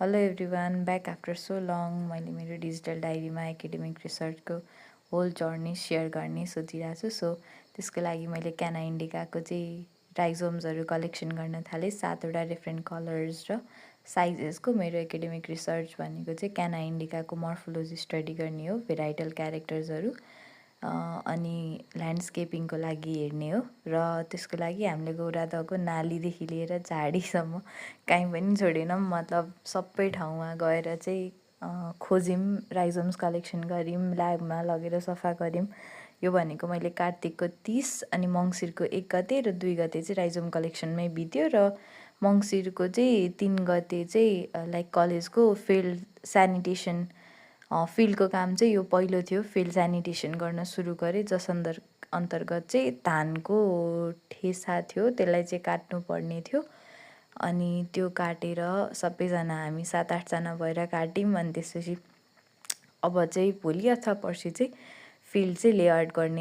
Hello everyone, back after so long मैले मेरो digital डायरीमा एकाडेमिक रिसर्चको होल जर्नी सेयर गर्ने सोचिरहेको छु। सो त्यसको लागि मैले क्याना इन्डिकाको चाहिँ राइजोम्सहरू कलेक्सन गर्न थालेँ। 7वटा डिफ्रेन्ट कलर्स र साइजेसको। मेरो एकाडेमिक रिसर्च भनेको चाहिँ क्याना इन्डिकाको मर्फोलोजी स्टडी गर्ने हो, भेराइटल क्यारेक्टर्सहरू अनि ल्यान्डस्केपिङको लागि हेर्ने हो। र त्यसको लागि हामीले गौरादहको नालीदेखि लिएर झाडीसम्म कहीँ पनि छोडेनौँ। मतलब सबै ठाउँमा गएर चाहिँ खोज्यौँ, राइजोम्स कलेक्सन गऱ्यौँ, ल्याबमा लगेर सफा गऱ्यौँ। यो भनेको मैले कार्तिकको 30 अनि मङ्सिरको 1 गते र 2 गते चाहिँ राइजोम कलेक्सनमै बित्यो। र मङ्सिरको चाहिँ 3 गते चाहिँ लाइक कलेजको फिल्ड सेनिटेसन फिल्डको काम चाहिँ यो पहिलो थियो। फिल्ड सेनिटेसन गर्न सुरु गरेँ, जस अन्तर्गत चाहिँ धानको ठेसा थियो, त्यसलाई चाहिँ काट्नु पर्ने थियो। अनि त्यो काटेर सबैजना हामी 7-8जना भएर काट्यौँ। अनि त्यसपछि अब चाहिँ भोलि अथवा पर्सि चाहिँ फिल्ड चाहिँ लेआउट गर्ने